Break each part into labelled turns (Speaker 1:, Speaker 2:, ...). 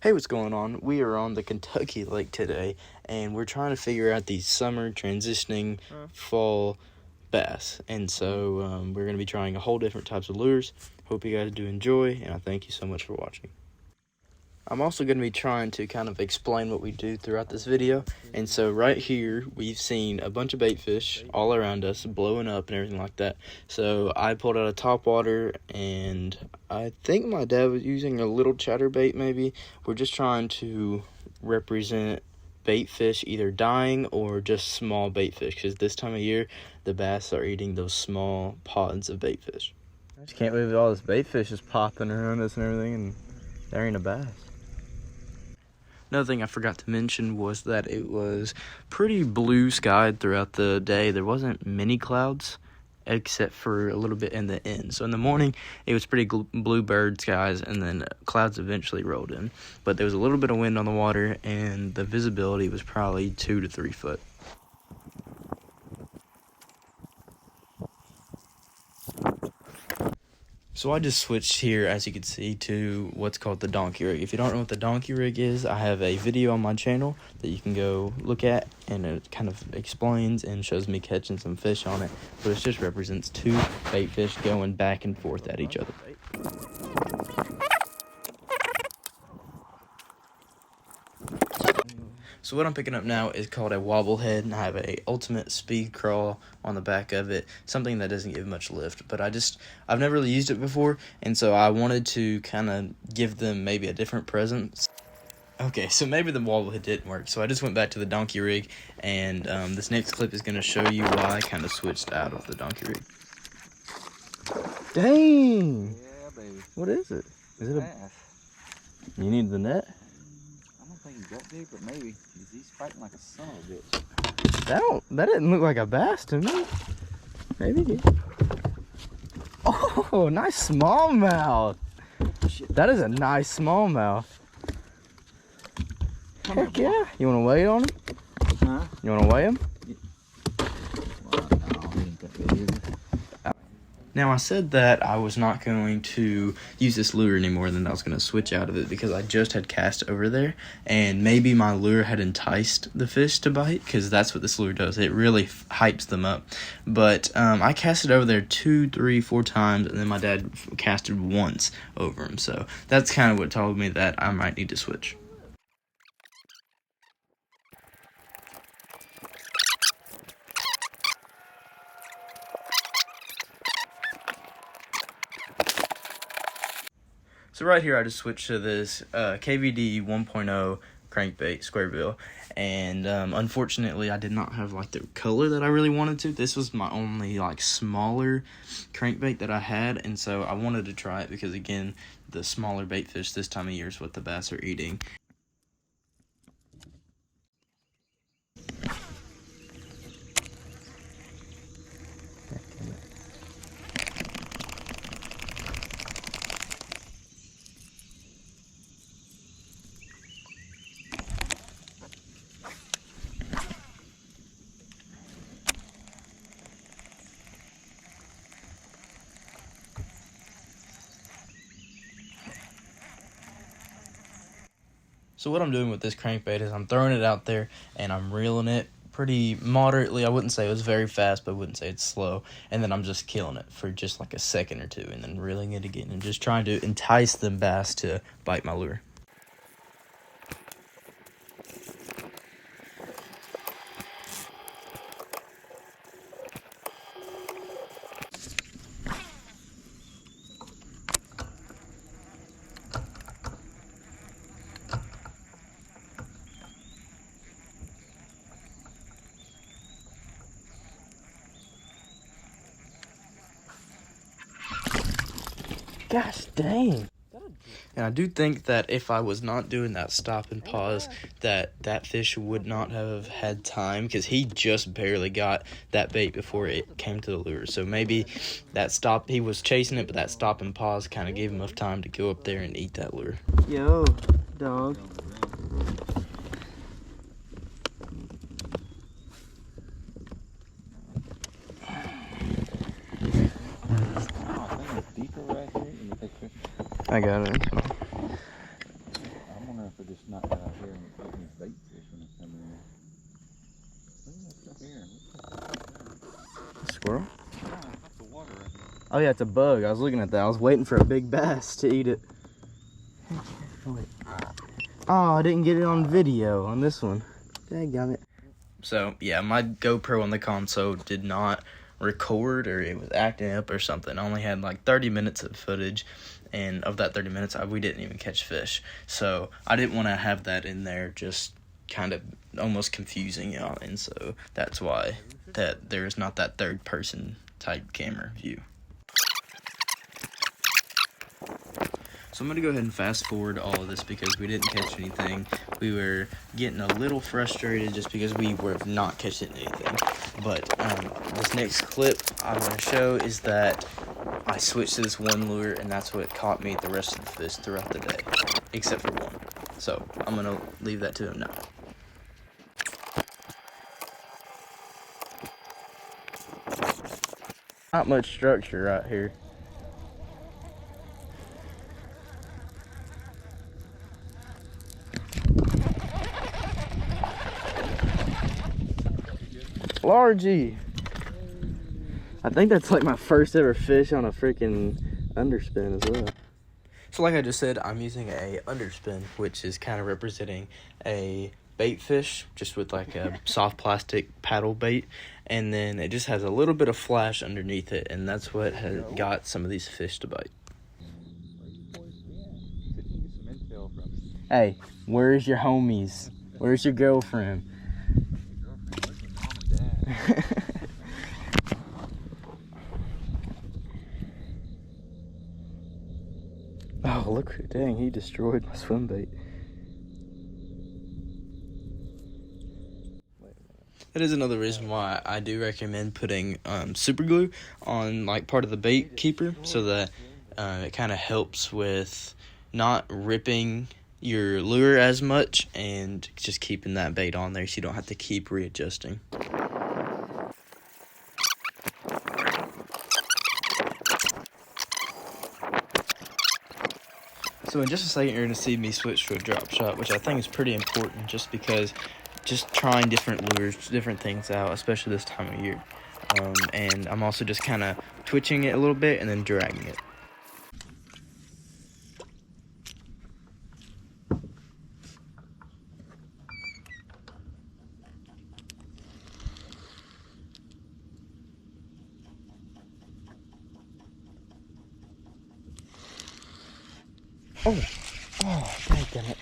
Speaker 1: Hey, what's going on? We are on the Kentucky Lake today, and we're trying to figure out these summer transitioning fall bass. And so we're going to be trying a whole different types of lures. Hope you guys do enjoy, and I thank you so much for watching. I'm also going to be trying to kind of explain what we do throughout this video. And so right here, we've seen a bunch of bait fish all around us blowing up and everything like that. So I pulled out a topwater, and I think my dad was using a little chatterbait maybe. We're just trying to represent bait fish either dying or just small bait fish, because this time of year, the bass are eating those small pods of bait fish. I just can't believe all this bait fish is popping around us and everything, and there ain't a bass. Another thing I forgot to mention was that it was pretty blue skied throughout the day. There wasn't many clouds except for a little bit in the end. So in the morning, it was pretty blue bird skies, and then clouds eventually rolled in. But there was a little bit of wind on the water, and the visibility was probably 2 to 3 foot. So I just switched here, as you can see, to what's called the donkey rig. If you don't know what the donkey rig is, I have a video on my channel that you can go look at, and it kind of explains and shows me catching some fish on it. But it just represents 2 bait fish going back and forth at each other. So what I'm picking up now is called a wobblehead, and I have a ultimate speed crawl on the back of it, something that doesn't give much lift, but I've never really used it before, and so I wanted to kind of give them maybe a different presence. Okay, so maybe the wobblehead didn't work, so I just went back to the donkey rig, and this next clip is going to show you why I kind of switched out of the donkey rig. Dang!
Speaker 2: Yeah, baby.
Speaker 1: What is it? Is it a
Speaker 2: bass?
Speaker 1: You need the net?
Speaker 2: I don't think he's that big, but maybe. He's fighting like a son of a bitch.
Speaker 1: That didn't look like a bass to me. Maybe it did. Oh, nice smallmouth. That is a nice smallmouth. Heck yeah. You want to weigh it on him?
Speaker 2: Huh?
Speaker 1: You want to weigh him?
Speaker 2: Well, no, he ain't that big, is he?
Speaker 1: Now, I said that I was not going to use this lure anymore, and then I was going to switch out of it because I just had cast over there, and maybe my lure had enticed the fish to bite, because that's what this lure does. It really hypes them up. But I casted over there 2, 3, 4 times, and then my dad casted once over him. So that's kind of what told me that I might need to switch. So right here, I just switched to this KVD 1.0 crankbait square bill, and unfortunately, I did not have like the color that I really wanted to. This was my only like smaller crankbait that I had, and so I wanted to try it because, again, the smaller bait fish this time of year is what the bass are eating. So what I'm doing with this crankbait is I'm throwing it out there and I'm reeling it pretty moderately. I wouldn't say it was very fast, but I wouldn't say it's slow. And then I'm just killing it for just like a second or 2 and then reeling it again and just trying to entice the bass to bite my lure. Gosh dang. And I do think that if I was not doing that stop and pause, that fish would not have had time, because he just barely got that bait before it came to the lure. So maybe that stop, he was chasing it, but that stop and pause kind of gave him enough time to go up there and eat that lure. Yo, dog. I got it.
Speaker 2: I wonder if it just knocked out here and it's getting these bait fish when they come in. Look at that stuff here.
Speaker 1: Squirrel?
Speaker 2: Yeah, that's the water right here.
Speaker 1: Oh yeah, it's a bug. I was looking at that. I was waiting for a big bass to eat it. Oh, I didn't get it on video on this one. Dadgummit. So yeah, my GoPro on the console did not record, or it was acting up or something. I only had like 30 minutes of footage, and of that 30 minutes we didn't even catch fish. So I didn't want to have that in there, just kind of almost confusing y'all, and so that's why that there's not that third person type camera view. So I'm going to go ahead and fast forward all of this because we didn't catch anything. We were getting a little frustrated just because we were not catching anything. But this next clip I'm going to show is that I switched to this one lure, and that's what caught me the rest of the fish throughout the day, except for one. So I'm going to leave that to him now. Not much structure right here. Largy. I think that's like my first ever fish on a freaking underspin as well. So like I just said, I'm using a underspin, which is kind of representing a bait fish, just with like a soft plastic paddle bait, and then it just has a little bit of flash underneath it, and that's what has got some of these fish to bite. Hey, where's your homies? Where's your girlfriend? Oh, look, dang, he destroyed my swim bait. That is another reason why I do recommend putting super glue on like part of the bait keeper, so that it kind of helps with not ripping your lure as much and just keeping that bait on there so you don't have to keep readjusting. So in just a second, you're going to see me switch to a drop shot, which I think is pretty important just because just trying different lures, different things out, especially this time of year. And I'm also just kind of twitching it a little bit and then dragging it. Oh, damn it.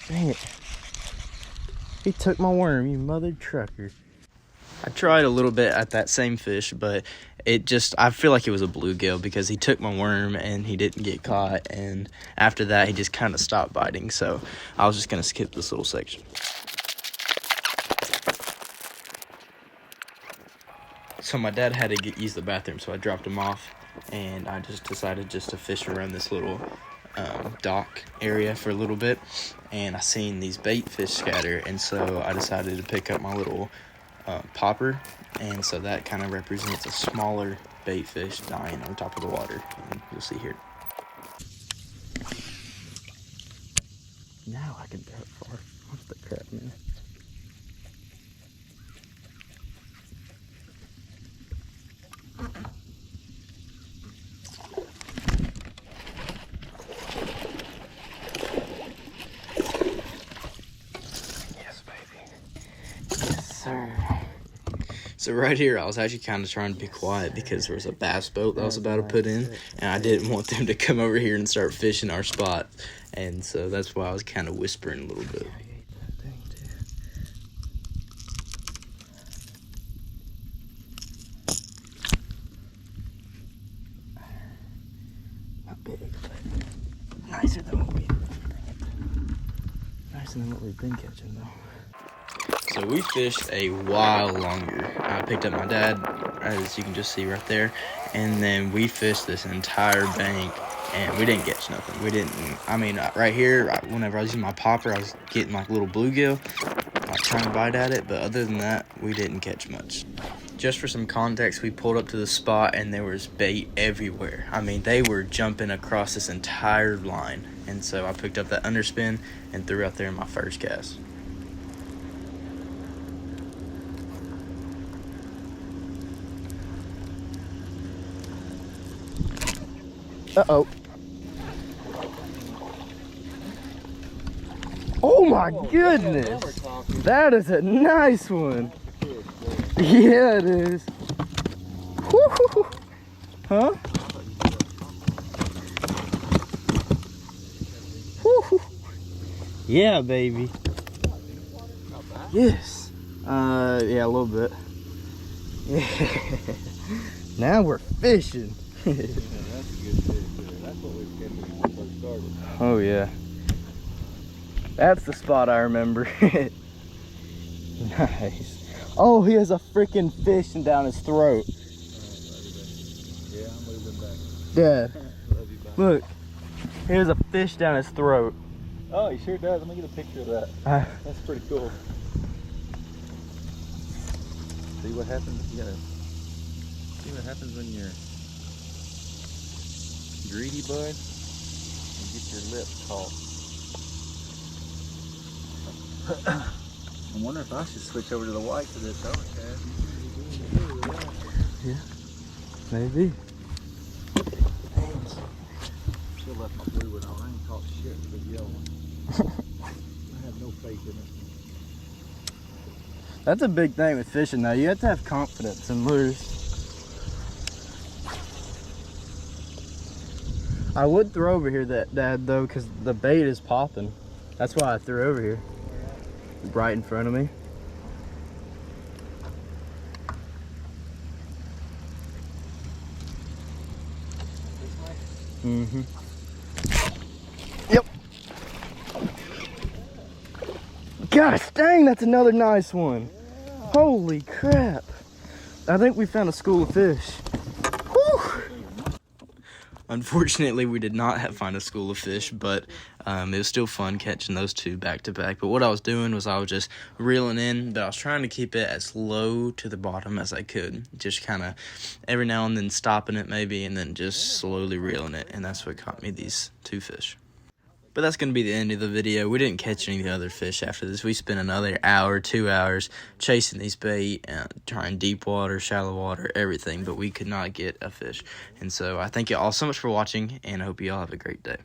Speaker 1: Dang it. He took my worm, you mother trucker. I tried a little bit at that same fish, but I feel like it was a bluegill because he took my worm and he didn't get caught, and after that he just kind of stopped biting, so I was just going to skip this little section. So my dad had to use the bathroom, so I dropped him off, and I just decided just to fish around this little dock area for a little bit, and I seen these bait fish scatter, and so I decided to pick up my little popper, and so that kind of represents a smaller bait fish dying on top of the water, and you'll see here. Now I can throw it far. What's the crap, man? Yes, baby. Yes, sir. So right here, I was actually kind of trying to be quiet because there was a bass boat that I was about to put in, and I didn't want them to come over here and start fishing our spot, and so that's why I was kind of whispering a little bit. Not big, but nicer than what we've been catching, though. So we fished a while longer. I picked up my dad as you can just see right there. And then we fished this entire bank, and we didn't catch nothing. We didn't, I mean, right here, whenever I was using my popper, I was getting like little bluegill, like trying to bite at it, but other than that, we didn't catch much. Just for some context, we pulled up to the spot and there was bait everywhere. I mean, they were jumping across this entire line. And so I picked up that underspin and threw out there in my first cast. Uh-oh. Oh my goodness. That is a nice one. Yeah, it is. Woo-hoo-hoo. Huh? Woo-hoo. Yeah, baby. Yes. Yeah, a little bit. Yeah. Now we're fishing.
Speaker 2: Yeah, that's a good fish there. That's what we kept when we first started.
Speaker 1: Oh yeah. That's the spot I remember. Nice. Oh, he has a freaking fish down his throat.
Speaker 2: Yeah, I'm moving back.
Speaker 1: Dad,
Speaker 2: Love you, bye.
Speaker 1: look. Here's a fish down his throat.
Speaker 2: Oh, he sure does. Let me get a picture of that. That's pretty cool. See what happens? You gotta see what happens when you're greedy, bud, and get your lips caught. I wonder if I should switch over to the white for this overcast.
Speaker 1: Yeah, maybe.
Speaker 2: Still left my blue one on. I ain't caught shit with the yellow one. I have no faith in it.
Speaker 1: That's a big thing with fishing though. You have to have confidence in lures. I would throw over here, Dad, though, because the bait is popping. That's why I threw over here. Right in front of me. Mm-hmm. Yep. Gosh dang, that's another nice one. Yeah. Holy crap. I think we found a school of fish. Whew. Unfortunately, we did not find a school of fish, but it was still fun catching those two back to back. But what I was doing was I was just reeling in, but I was trying to keep it as low to the bottom as I could. Just kind of every now and then stopping it maybe, and then just slowly reeling it. And that's what caught me these two fish. But that's going to be the end of the video. We didn't catch any other fish after this. We spent another hour, 2 hours chasing these bait, trying deep water, shallow water, everything. But we could not get a fish. And so I thank you all so much for watching, and I hope you all have a great day.